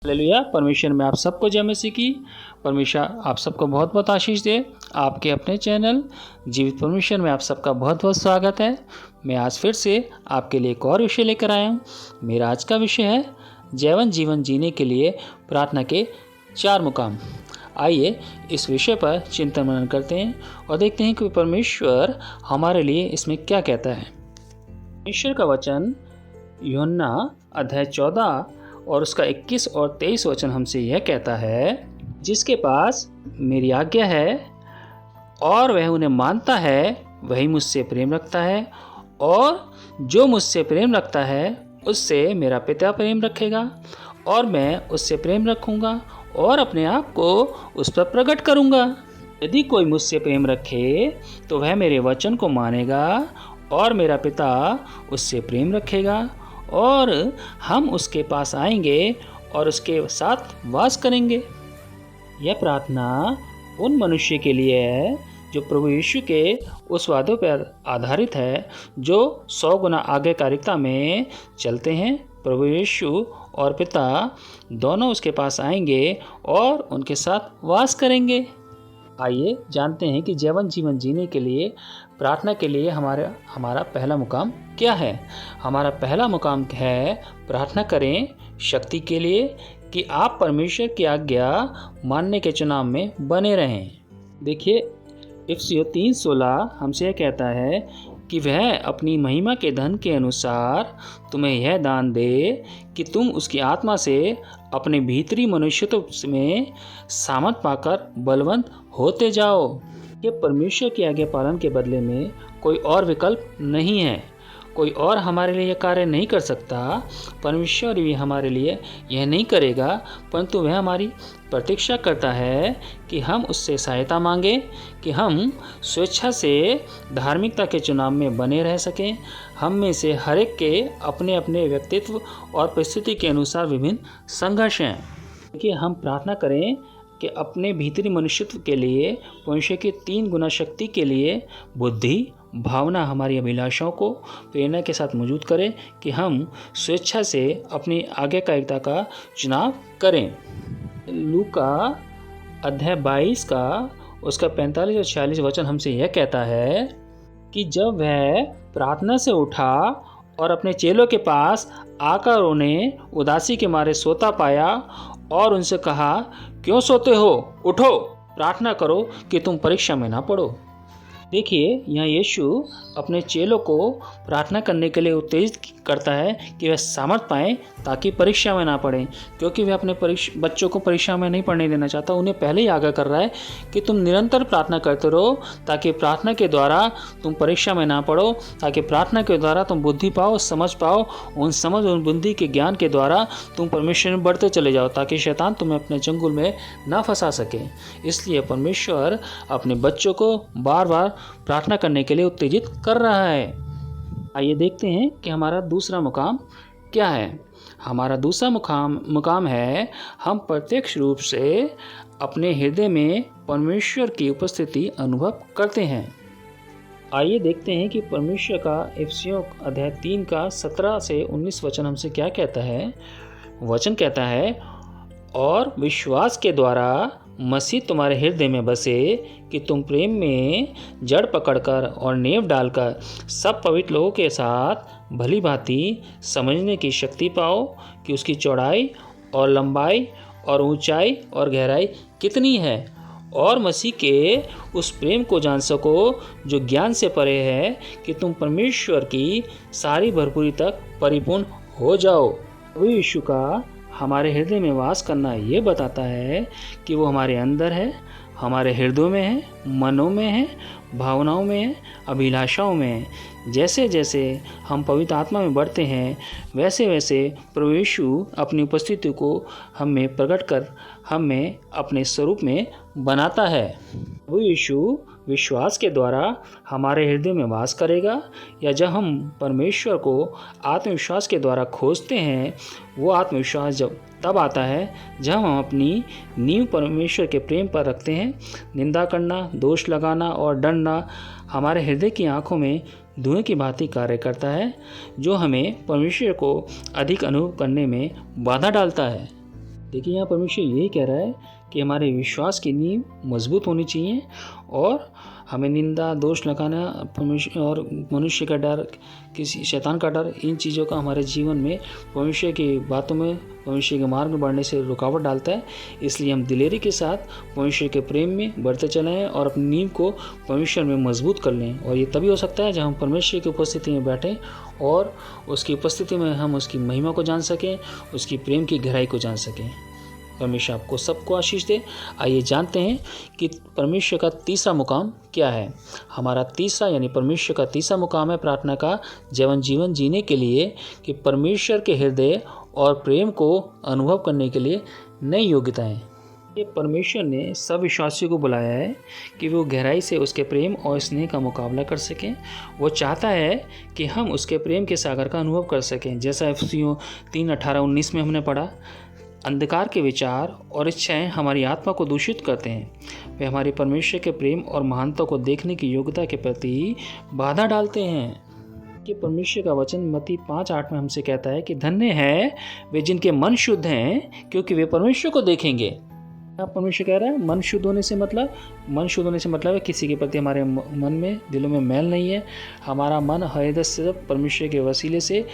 Hallelujah. परमेश्वर में आप सबको जय मसीह की। परमेश्वर आप सबको बहुत बहुत आशीष दे। आपके अपने चैनल जीवित परमेश्वर में आप सबका बहुत बहुत स्वागत है। मैं आज फिर से आपके लिए एक और विषय लेकर आया हूँ। मेरा आज का विषय है जैवन जीवन जीने के लिए प्रार्थना के 4 मुकाम। आइए इस विषय पर चिंतन मनन करते हैं और देखते हैं कि परमेश्वर हमारे लिए इसमें क्या कहता है। परमेश्वर का वचन यूहन्ना अध्याय 14 और उसका 21 और 23 वचन हमसे यह कहता है, जिसके पास मेरी आज्ञा है और वह उन्हें मानता है वही मुझसे प्रेम रखता है, और जो मुझसे प्रेम रखता है उससे मेरा पिता प्रेम रखेगा, और मैं उससे प्रेम रखूँगा और अपने आप को उस पर प्रकट करूँगा। यदि कोई मुझसे प्रेम रखे तो वह मेरे वचन को मानेगा, और मेरा पिता उससे प्रेम रखेगा, और हम उसके पास आएंगे और उसके साथ वास करेंगे। यह प्रार्थना उन मनुष्य के लिए है जो प्रभु यीशु के उस वादों पर आधारित है, जो 100 गुना आज्ञाकारिता में चलते हैं। प्रभु यीशु और पिता दोनों उसके पास आएंगे और उनके साथ वास करेंगे। आइए जानते हैं कि जैवन जीवन जीने के लिए प्रार्थना के लिए हमारा पहला मुकाम क्या है। हमारा पहला मुकाम है प्रार्थना करें शक्ति के लिए कि आप परमेश्वर की आज्ञा मानने के चुनाव में बने रहें। देखिए इफिसियों 3:16 हमसे यह कहता है कि वह अपनी महिमा के धन के अनुसार तुम्हें यह दान दे कि तुम उसकी आत्मा से अपने भीतरी मनुष्यत्व में सामर्थ पाकर बलवंत होते जाओ। ये परमेश्वर की आज्ञा पालन के बदले में कोई और विकल्प नहीं है। कोई और हमारे लिए यह कार्य नहीं कर सकता। परमेश्वर भी हमारे लिए यह नहीं करेगा, परंतु वह हमारी प्रतीक्षा करता है कि हम उससे सहायता मांगें, कि हम स्वेच्छा से धार्मिकता के चुनाव में बने रह सकें। हम में से हर एक के अपने अपने व्यक्तित्व और परिस्थिति के अनुसार विभिन्न संघर्ष हैं। देखिए हम प्रार्थना करें कि अपने भीतरी मनुष्यत्व के लिए परमेश्वर की 3 गुना शक्ति के लिए बुद्धि भावना हमारी अभिलाषाओं को प्रेरणा के साथ मौजूद करें कि हम स्वेच्छा से अपनी आज्ञाकारिता का चुनाव करें। लूका अध्याय 22 का उसका 45 और 46 वचन हमसे यह कहता है कि जब वह प्रार्थना से उठा और अपने चेलों के पास आकर उन्हें उदासी के मारे सोता पाया और उनसे कहा, क्यों सोते हो, उठो प्रार्थना करो कि तुम परीक्षा में ना पड़ो। देखिए यहाँ यीशु अपने चेलों को प्रार्थना करने के लिए उत्तेजित करता है कि वह सामर्थ पाएं ताकि परीक्षा में ना पढ़ें, क्योंकि वह अपने बच्चों को परीक्षा में नहीं पढ़ने देना चाहता। उन्हें पहले ही आगाह कर रहा है कि तुम निरंतर प्रार्थना करते रहो, ताकि प्रार्थना के द्वारा तुम परीक्षा में ना पढ़ो, ताकि प्रार्थना के द्वारा तुम बुद्धि पाओ, समझ पाओ। उन बुद्धि के ज्ञान के द्वारा तुम परमेश्वर में बढ़ते चले जाओ, ताकि शैतान तुम्हें अपने चंगुल में ना फंसा सके। इसलिए परमेश्वर अपने बच्चों को बार बार प्रार्थना करने के लिए उत्तेजित कर रहा है। आइए देखते हैं कि हमारा दूसरा मुकाम क्या है। हमारा दूसरा मुकाम है हम प्रत्यक्ष रूप से अपने हृदय में परमेश्वर की उपस्थिति अनुभव करते हैं। आइए देखते हैं कि परमेश्वर का इफिसियों अध्याय 3 का 17 से 19 वचन हमसे क्या कहता है। वचन कहता है, और विश्वास के द्वारा मसीह तुम्हारे हृदय में बसे कि तुम प्रेम में जड़ पकड़कर और नींव डालकर सब पवित्र लोगों के साथ भली भांति समझने की शक्ति पाओ कि उसकी चौड़ाई और लंबाई और ऊंचाई और गहराई कितनी है, और मसीह के उस प्रेम को जान सको जो ज्ञान से परे है, कि तुम परमेश्वर की सारी भरपूरी तक परिपूर्ण हो जाओ। प्रभु यीशु का हमारे हृदय में वास करना ये बताता है कि वो हमारे अंदर है, हमारे हृदयों में है, मनों में है, भावनाओं में है, अभिलाषाओं में है। जैसे जैसे हम पवित्र आत्मा में बढ़ते हैं, वैसे वैसे प्रभु यीशु अपनी उपस्थिति को हम में प्रकट कर हमें अपने स्वरूप में बनाता है। प्रभु यीशु विश्वास के द्वारा हमारे हृदय में वास करेगा, या जब हम परमेश्वर को आत्मविश्वास के द्वारा खोजते हैं, वो आत्मविश्वास जब तब आता है जब हम अपनी नींव परमेश्वर के प्रेम पर रखते हैं। निंदा करना, दोष लगाना और डरना हमारे हृदय की आंखों में धुएं की भांति कार्य करता है, जो हमें परमेश्वर को अधिक अनुभव करने में बाधा डालता है। देखिए यहाँ परमेश्वर यही कह रहा है कि हमारे विश्वास की नींव मजबूत होनी चाहिए और हमें निंदा दोष लगाना परमेश्वर और मनुष्य का डर, किसी शैतान का डर, इन चीज़ों का हमारे जीवन में परमेश्वर की बातों में, परमेश्वर के मार्ग में बढ़ने से रुकावट डालता है। इसलिए हम दिलेरी के साथ परमेश्वर के प्रेम में बढ़ते चलें और अपनी नींव को परमेश्वर में मजबूत कर लें। और ये तभी हो सकता है जब हम परमेश्वर की उपस्थिति में बैठें और उसकी उपस्थिति में हम उसकी महिमा को जान सकें, उसकी प्रेम की गहराई को जान सकें। परमेश्वर आपको सबको आशीष दे। आइए जानते हैं कि परमेश्वर का तीसरा मुकाम क्या है। हमारा तीसरा यानी परमेश्वर का तीसरा मुकाम है प्रार्थना का जीवन जीने के लिए कि परमेश्वर के हृदय और प्रेम को अनुभव करने के लिए नई योग्यताएं। ये परमेश्वर ने सब विश्वासियों को बुलाया है कि वो गहराई से उसके प्रेम और स्नेह का मुकाबला कर सकें। वो चाहता है कि हम उसके प्रेम के सागर का अनुभव कर सकें। जैसा इफिसियों 3:18-19 में हमने पढ़ा, अंधकार के विचार और इच्छाएं हमारी आत्मा को दूषित करते हैं। वे हमारे परमेश्वर के प्रेम और महानता को देखने की योग्यता के प्रति बाधा डालते हैं। कि परमेश्वर का वचन मत्ती 5:8 में हमसे कहता है कि धन्य है वे जिनके मन शुद्ध हैं, क्योंकि वे परमेश्वर को देखेंगे। आप परमेश्वर कह रहा है मन शुद्ध होने से मतलब है किसी के प्रति हमारे मन में, दिलों में मैल नहीं है। हमारा मन हृदय से परमेश्वर के वसीले से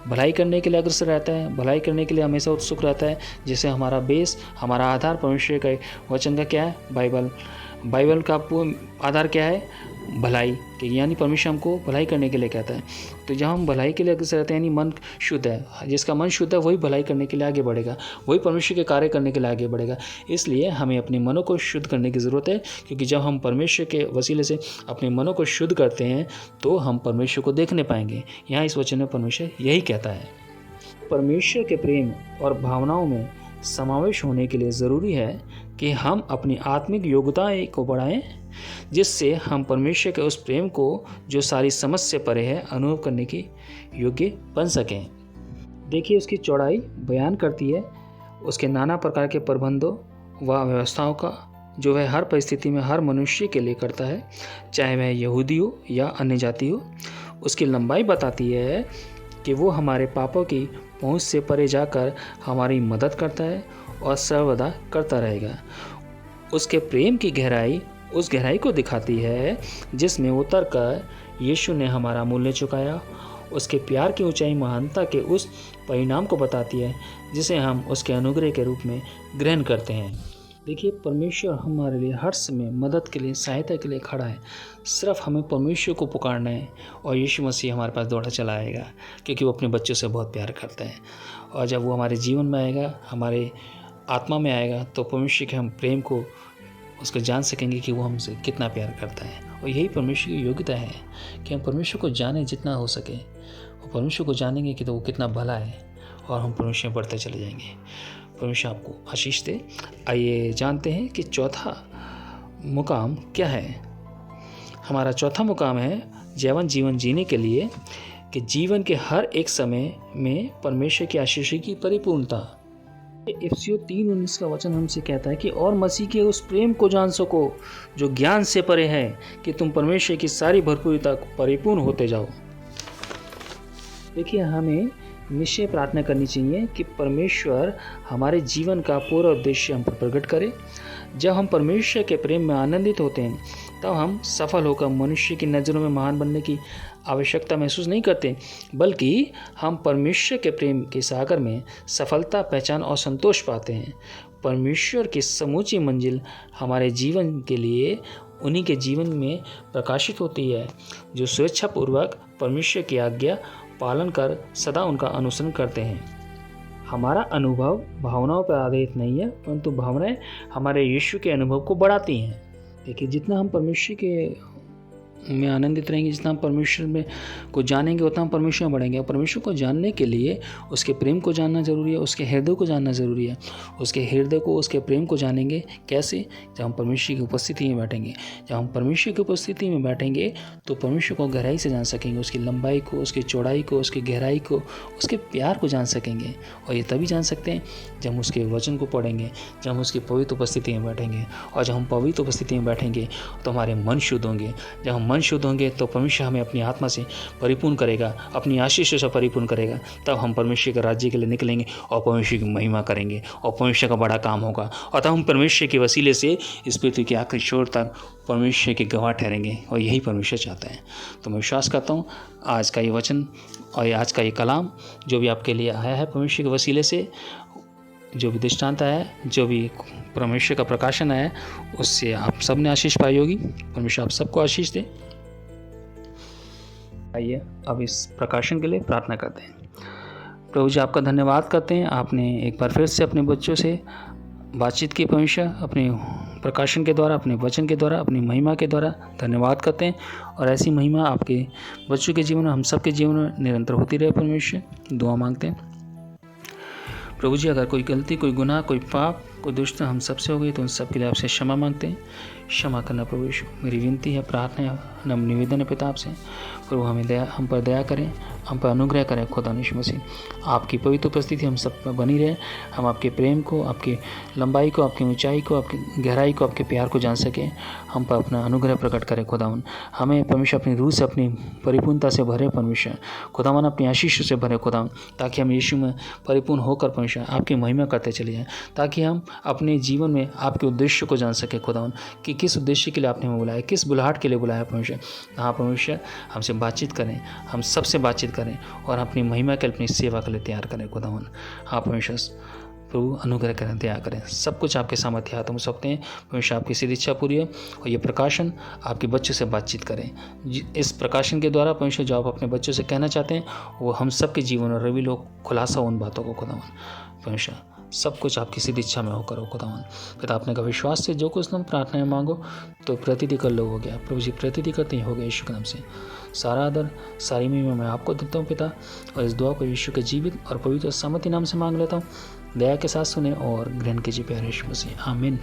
भलाई करने के लिए अग्रसर रहता है, भलाई करने के लिए हमेशा उत्सुक रहता है। जैसे हमारा बेस, हमारा आधार परमेश्वर का वचन का क्या है? बाइबल का आधार क्या है? भलाई के, यानी परमेश्वर हमको भलाई करने के लिए कहता है। तो जब हम भलाई के लिए अग्रसर रहते हैं यानी मन शुद्ध है, जिसका मन शुद्ध है वही भलाई करने के लिए आगे बढ़ेगा, वही परमेश्वर के कार्य करने के लिए आगे बढ़ेगा। इसलिए हमें अपने मनों को शुद्ध करने की ज़रूरत है, क्योंकि जब हम परमेश्वर के वसीले से अपने मनों को शुद्ध करते हैं तो हम परमेश्वर को देखने पाएंगे। यहाँ इस वचन में परमेश्वर यही कहता है। परमेश्वर के प्रेम और भावनाओं में समावेश होने के लिए ज़रूरी है कि हम अपनी आत्मिक योग्यताएं को बढ़ाएं, जिससे हम परमेश्वर के उस प्रेम को जो सारी समझ से परे है अनुभव करने की योग्य बन सकें। देखिए उसकी चौड़ाई बयान करती है उसके नाना प्रकार के प्रबंधों व व्यवस्थाओं का, जो वह हर परिस्थिति में हर मनुष्य के लिए करता है, चाहे वह यहूदी हो या अन्य जाति हो। उसकी लंबाई बताती है कि वो हमारे पापों की पहुंच से परे जाकर हमारी मदद करता है और सर्वदा करता रहेगा। उसके प्रेम की गहराई उस गहराई को दिखाती है जिसमें उतर कर यीशु ने हमारा मूल्य चुकाया। उसके प्यार की ऊंचाई महानता के उस परिणाम को बताती है जिसे हम उसके अनुग्रह के रूप में ग्रहण करते हैं। देखिए परमेश्वर हमारे लिए हर समय मदद के लिए, सहायता के लिए खड़ा है। सिर्फ हमें परमेश्वर को पुकारना है और यीशु मसीह हमारे पास दौड़ा चला आएगा, क्योंकि वो अपने बच्चों से बहुत प्यार करता है। और जब वो हमारे जीवन में आएगा, हमारे आत्मा में आएगा, तो परमेश्वर के हम प्रेम को उसको जान सकेंगे कि वो हमसे कितना प्यार करता है। और यही परमेश्वर की योग्यता है कि हम परमेश्वर को जानें जितना हो सके। और परमेश्वर को जानेंगे कि तो वो कितना भला है और हम परमेश्वर में बढ़ते चले जाएंगे। परमेश्वर आपको आशीष दे। आइए जानते हैं कि चौथा मुकाम क्या है। हमारा चौथा मुकाम है जीवन जीने के लिए कि जीवन के हर एक समय में परमेश्वर की आशीष की परिपूर्णता। इफिसियों 3:19 का वचन हमसे कहता है कि और मसीह के उस प्रेम को जान सको जो ज्ञान से परे है, कि तुम परमेश्वर की सारी भरपूरता को परिपूर्ण होते जाओ। देखिए हमें निश्चय प्रार्थना करनी चाहिए कि परमेश्वर हमारे जीवन का पूरा उद्देश्य हम पर प्रकट करे। जब हम परमेश्वर के प्रेम में आनंदित होते हैं तब हम सफल होकर मनुष्य की नज़रों में महान बनने की आवश्यकता महसूस नहीं करते, बल्कि हम परमेश्वर के प्रेम के सागर में सफलता, पहचान और संतोष पाते हैं। परमेश्वर की समूची मंजिल हमारे जीवन के लिए उन्हीं के जीवन में प्रकाशित होती है जो स्वेच्छापूर्वक परमेश्वर की आज्ञा पालन कर सदा उनका अनुसरण करते हैं। हमारा अनुभव भावनाओं पर आधारित नहीं है, परंतु भावनाएं हमारे यीशु के अनुभव को बढ़ाती हैं। देखिए जितना हम परमेश्वर के में आनंदित रहेंगे, जितना हम परमेश्वर में को जानेंगे, उतना हम परमेश्वर में बढ़ेंगे। और परमेश्वर को जानने के लिए उसके प्रेम को जानना ज़रूरी है, उसके हृदय को जानना ज़रूरी है। उसके हृदय को, उसके प्रेम को जानेंगे कैसे? जब हम परमेश्वर की उपस्थिति में बैठेंगे। जब हम परमेश्वर की उपस्थिति में बैठेंगे तो परमेश्वर को गहराई से जान सकेंगे, उसकी लंबाई को, उसकी चौड़ाई को, उसकी गहराई को, उसके प्यार को जान सकेंगे। और ये तभी जान सकते हैं जब हम उसके वचन को पढ़ेंगे, जब हम उसकी पवित्र उपस्थिति में बैठेंगे। और जब हम पवित्र उपस्थिति में बैठेंगे तो हमारे मन शुद्ध होंगे। जब हम मन शुद्ध होंगे तो परमेश्वर हमें अपनी आत्मा से परिपूर्ण करेगा, अपनी आशीषों से परिपूर्ण करेगा। तब हम परमेश्वर के राज्य के लिए निकलेंगे और परमेश्वर की महिमा करेंगे और परमेश्वर का बड़ा काम होगा। और तब हम परमेश्वर के वसीले से इस पृथ्वी के आखिरी छोर तक परमेश्वर के गवाह ठहरेंगे और यही परमेश्वर चाहता है। तो मैं विश्वास करता हूँ आज का ये वचन और आज का ये कलाम जो भी आपके लिए आया है परमेश्वर के वसीले से, जो भी दृष्टांत है, जो भी परमेश्वर का प्रकाशन है, उससे आप सब ने आशीष पाई होगी। परमेश्वर आप सबको आशीष दे। आइए अब इस प्रकाशन के लिए प्रार्थना करते हैं। प्रभु जी आपका धन्यवाद करते हैं, आपने एक बार फिर से अपने बच्चों से बातचीत की परमेश्वर, अपने प्रकाशन के द्वारा, अपने वचन के द्वारा, अपनी महिमा के द्वारा। धन्यवाद करते हैं और ऐसी महिमा आपके बच्चों के जीवन में, हम सबके जीवन में निरंतर होती रहे परमेश्वर। दुआ मांगते हैं प्रभु जी, अगर कोई गलती, कोई गुनाह, कोई पाप, कोई दुष्टता हम सबसे हो गई तो उन सब के लिए आपसे क्षमा मांगते हैं। क्षमा करना प्रभु यीशु, मेरी विनती है, प्रार्थना है, नम निवेदन है पिता आपसे। प्रभु हम पर दया करें, हम पर अनुग्रह करें। खुदा यीशु मसीह आपकी पवित्र उपस्थिति हम सब पर बनी रहे। हम आपके प्रेम को, आपकी लंबाई को, आपकी ऊंचाई को, आपकी गहराई को, आपके प्यार को जान सकें। हम पर अपना अनुग्रह प्रकट करें खुदावन। हमें परमेश्वर अपनी रूह से, अपनी परिपूर्णता से भरे परमेश्वर खुदावन, अपनी आशीष से भरे खुदावन, ताकि हम यीशु में परिपूर्ण होकर परमेश्वर आपकी महिमा करते चले जाएँ, ताकि हम अपने जीवन में आपके उद्देश्य को जान सकें खुदावन, कि किस उद्देश्य के लिए आपने हमें बुलाया, किस बुलाहट के लिए बुलाया परमेश्वर। हाँ परमेश्वर, हमसे बातचीत करें, हम सबसे बातचीत करें और अपनी महिमा के लिए, अपनी सेवा के लिए तैयार करें खुदावन। हाँ परमेश्वर, प्रभु अनुग्रह करें, दया करें। सब कुछ आपके सामर्थ्य हाथों में सौंपते हैं परमेश्वर। आपकी सीधी इच्छा पूरी है और ये प्रकाशन आपके बच्चों से बातचीत करें। इस प्रकाशन के द्वारा परमेश्वर जो आप अपने बच्चों से कहना चाहते हैं वो हम सबके जीवन में रवि लोग खुलासा उन बातों को खुदावन। परमेश्वर सब कुछ आपकी सीधी इच्छा में होकर हो खुदावन। पिता आपने का विश्वास से जो कुछ तुम प्रार्थनाएं मांगो तो प्रतिदि कर लो, हो गया प्रभु जी, प्रतिदि करते ही हो गया यीशु के नाम से। सारा आदर, सारी महिमा मैं आपको देता हूँ पिता, और इस दुआ को यीशु के जीवित और पवित्र सम्मति नाम से मांग लेता हूँ। दया के साथ सुने और ग्रहण कीजिए प्यारे यीशु मसीह, आमीन।